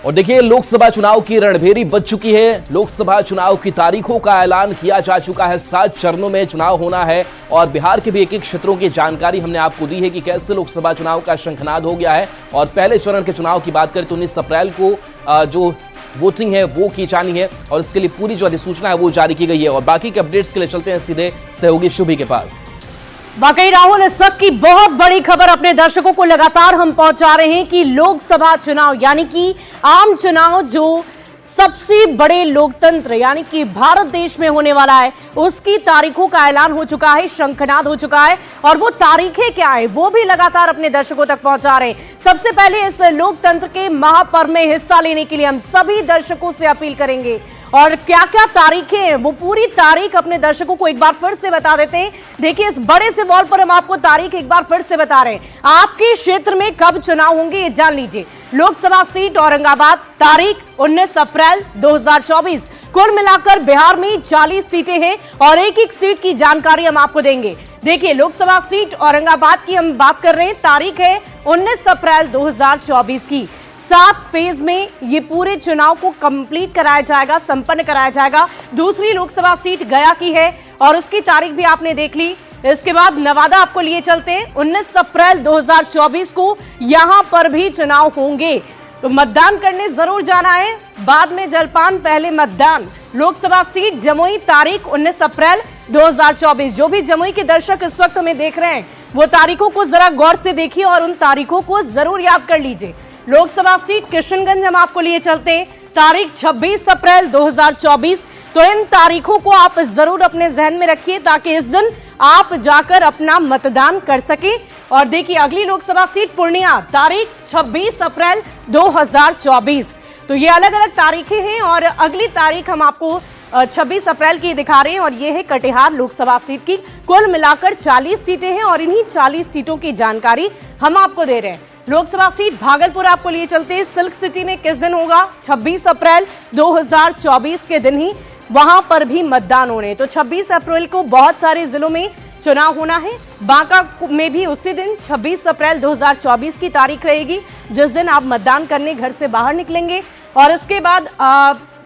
और देखिए, लोकसभा चुनाव की रणभेरी बज चुकी है। लोकसभा चुनाव की तारीखों का ऐलान किया जा चुका है। 7 चरणों में चुनाव होना है और बिहार के भी एक-एक क्षेत्रों की जानकारी हमने आपको दी है कि कैसे लोकसभा चुनाव का शंखनाद हो गया है। और पहले चरण के चुनाव की बात करें तो 19 अप्रैल को जो वोटिंग है वो की जानी है और इसके लिए पूरी जो अधिसूचना है वो जारी की गई है। और बाकी के अपडेट्स के लिए चलते हैं सीधे सहयोगी शुभी के पास। वाकई राहुल, इस वक्त की बहुत बड़ी खबर अपने दर्शकों को लगातार हम पहुंचा रहे हैं कि लोकसभा चुनाव यानी कि आम चुनाव जो सबसे बड़े लोकतंत्र यानी कि भारत देश में होने वाला है, उसकी तारीखों का ऐलान हो चुका है, शंखनाद हो चुका है। और वो तारीखें क्या है वो भी लगातार अपने दर्शकों तक पहुंचा रहे हैं। सबसे पहले इस लोकतंत्र के महापर्व में हिस्सा लेने के लिए हम सभी दर्शकों से अपील करेंगे और क्या क्या तारीखें हैं वो पूरी तारीख अपने दर्शकों को एक बार फिर से बता देते हैं। देखिए, इस बड़े से वॉल पर हम आपको तारीख एक बार फिर से बता रहे हैं। आपके क्षेत्र में कब चुनाव होंगे ये जान लीजिए। लोकसभा सीट औरंगाबाद, तारीख 19 अप्रैल 2024। कुल मिलाकर बिहार में 40 सीटें हैं और एक एक सीट की जानकारी हम आपको देंगे। देखिए, लोकसभा सीट औरंगाबाद की हम बात कर रहे हैं, तारीख है 19 अप्रैल 2024 की। 7 फेज में ये पूरे चुनाव को कंप्लीट कराया जाएगा, संपन्न कराया जाएगा। दूसरी लोकसभा सीट गया की है और उसकी तारीख भी आपने देख ली। इसके बाद नवादा आपको लिए चलते हैं, 19 अप्रैल 2024 को यहां पर भी चुनाव होंगे। तो मतदान करने जरूर जाना है, बाद में जलपान पहले मतदान। लोकसभा सीट जमुई, तारीख 19 अप्रैल 2024। जो भी जमुई के दर्शक इस वक्त हमें देख रहे हैं वो तारीखों को जरा गौर से देखिए और उन तारीखों को जरूर याद कर लीजिए। लोकसभा सीट किशनगंज हम आपको लिए चलते हैं, तारीख 26 अप्रैल 2024। तो इन तारीखों को आप जरूर अपने जहन में रखिए ताकि इस दिन आप जाकर अपना मतदान कर सके। और देखिए, अगली लोकसभा सीट पूर्णिया, तारीख 26 अप्रैल 2024। तो ये अलग अलग तारीखें हैं और अगली तारीख हम आपको 26 अप्रैल की दिखा रहे हैं और ये है कटिहार लोकसभा सीट की। कुल मिलाकर 40 सीटें हैं और इन्हीं 40 सीटों की जानकारी हम आपको दे रहे हैं। लोकसभा सीट भागलपुर आपको लिए चलते हैं, सिल्क सिटी में किस दिन होगा? 26 अप्रैल 2024 के दिन ही वहां पर भी मतदान होने। तो 26 अप्रैल को बहुत सारे जिलों में चुनाव होना है। बांका में भी उसी दिन 26 अप्रैल 2024 की तारीख रहेगी जिस दिन आप मतदान करने घर से बाहर निकलेंगे। और इसके बाद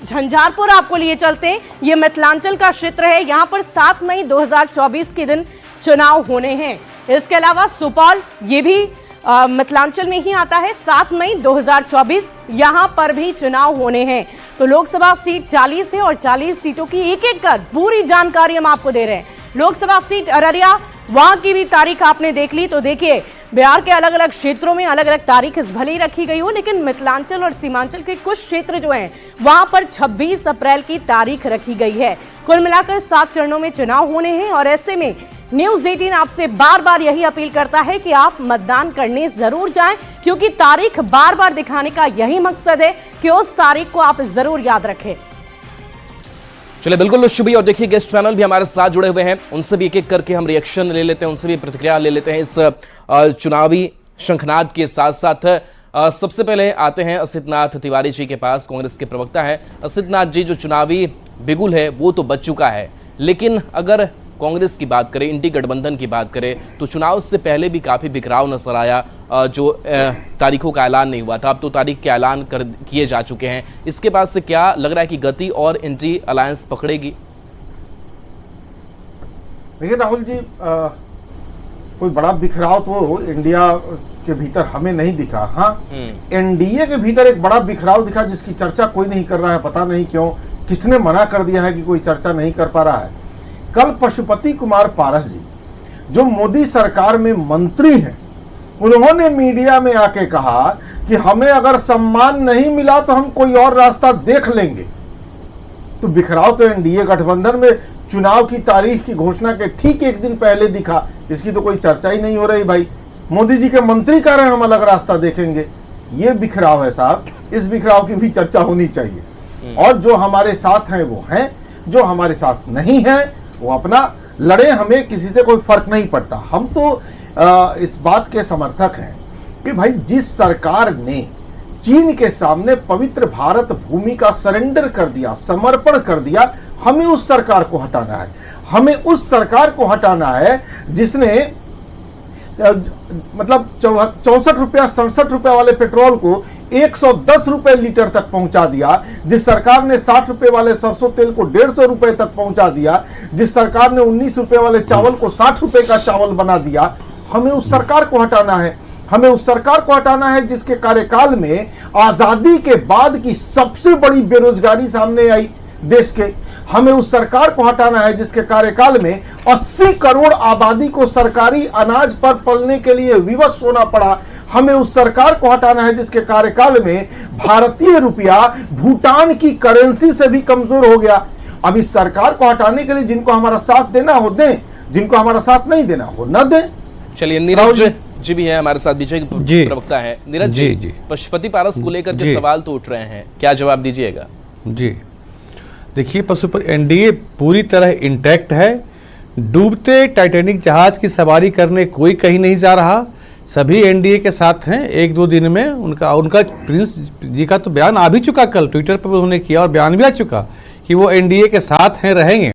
झंझारपुर आपको लिए चलते हैं, ये मिथिलांचल का क्षेत्र है, यहाँ पर 7 मई 2024 के दिन चुनाव होने हैं। इसके अलावा सुपौल, ये भी मिथिलांचल में ही आता है, 7 मई 2024 यहां पर भी चुनाव होने हैं। तो लोकसभा सीट 40 है और 40 सीटों की एक एक कर पूरी जानकारी हम आपको दे रहे हैं। लोकसभा सीट अररिया, वहां की भी तारीख आपने देख ली। तो देखिए, बिहार के अलग अलग क्षेत्रों में अलग अलग तारीख भले ही रखी गई हो, लेकिन मिथिलांचल और सीमांचल के कुछ क्षेत्र जो हैं वहां पर 26 अप्रैल की तारीख रखी गई है। कुल मिलाकर 7 चरणों में चुनाव होने हैं और ऐसे में न्यूज़ 18 आपसे बार बार यही अपील करता है कि आप मतदान करने जरूर जाएं, क्योंकि तारीख बार बार दिखाने का यही मकसद है कि उस तारीख को आप जरूर याद रखें। चलिए, बिल्कुल शुभी। और देखिए, गेस्ट पैनल भी हमारे साथ जुड़े हुए हैं, उनसे भी एक एक करके हम रिएक्शन ले लेते हैं, उनसे भी प्रतिक्रिया ले लेते हैं इस चुनावी शंखनाद के साथ साथ। सबसे पहले आते हैं असितनाथ तिवारी जी के पास, कांग्रेस के प्रवक्ता है। असितनाथ जी, जो चुनावी बिगुल है वो तो बच चुका है, लेकिन अगर कांग्रेस की बात करें, इंडी गठबंधन की बात करें, तो चुनाव से पहले भी काफ़ी बिखराव नजर आया। जो तारीखों का ऐलान नहीं हुआ था, अब तो तारीख के ऐलान किए जा चुके हैं। इसके बाद से क्या लग रहा है कि गति और इंडी अलायंस पकड़ेगी? देखिए राहुल जी, कोई बड़ा बिखराव तो इंडिया के भीतर हमें नहीं दिखा। हाँ, एनडीए के भीतर एक बड़ा बिखराव दिखा जिसकी चर्चा कोई नहीं कर रहा है। पता नहीं क्यों, किसने मना कर दिया है कि कोई चर्चा नहीं कर पा रहा है। कल पशुपति कुमार पारस जी, जो मोदी सरकार में मंत्री हैं, उन्होंने मीडिया में आके कहा कि हमें अगर सम्मान नहीं मिला तो हम कोई और रास्ता देख लेंगे। तो बिखराव तो एनडीए गठबंधन में चुनाव की तारीख की घोषणा के ठीक एक दिन पहले दिखा, इसकी तो कोई चर्चा ही नहीं हो रही। भाई, मोदी जी के मंत्री कह रहे हैं हम अलग रास्ता देखेंगे। ये बिखराव है साहब, इस बिखराव की भी चर्चा होनी चाहिए। और जो हमारे साथ हैं वो हैं, जो हमारे साथ नहीं है वो अपना लड़े, हमें किसी से कोई फर्क नहीं पड़ता। हम तो इस बात के समर्थक हैं कि भाई, जिस सरकार ने चीन के सामने पवित्र भारत भूमि का सरेंडर कर दिया, समर्पण कर दिया, हमें उस सरकार को हटाना है। हमें उस सरकार को हटाना है जिसने मतलब 64 रुपया 67 रुपया वाले पेट्रोल को 110 रुपए लीटर तक पहुंचा दिया, जिस सरकार ने 60 रुपए वाले सरसों तेल को 150 रुपए तक पहुंचा दिया, जिस सरकार ने 19 रुपए वाले चावल को 60 रुपए का चावल बना दिया, हमें उस सरकार को हटाना है। हमें उस सरकार को हटाना है जिसके कार्यकाल में आजादी के बाद की सबसे बड़ी बेरोजगारी सामने आई देश के। हमें उस सरकार को हटाना है जिसके कार्यकाल में 80 करोड़ आबादी को सरकारी अनाज पर पलने के लिए विवश होना पड़ा। हमें उस सरकार को हटाना है जिसके कार्यकाल में भारतीय रुपया भूटान की करेंसी से भी कमजोर हो गया। अब इस सरकार को हटाने के लिए जिनको हमारा साथ देना हो दें, जिनको हमारा साथ नहीं देना हो न दें। चलिए, नीरज जी भी है हमारे साथ, बीजेपी प्रवक्ता है। नीरज जी, पशुपति पारस को लेकर के सवाल तो उठ रहे हैं, क्या जवाब दीजिएगा? जी देखिए, पशुपति एनडीए पूरी तरह इंटैक्ट है। डूबते टाइटैनिक जहाज की सवारी करने कोई कहीं नहीं जा रहा, सभी एनडीए के साथ हैं। एक दो दिन में उनका प्रिंस जी का तो बयान आ भी चुका, कल ट्विटर पर उन्होंने किया और बयान भी आ चुका कि वो एनडीए के साथ हैं, रहेंगे।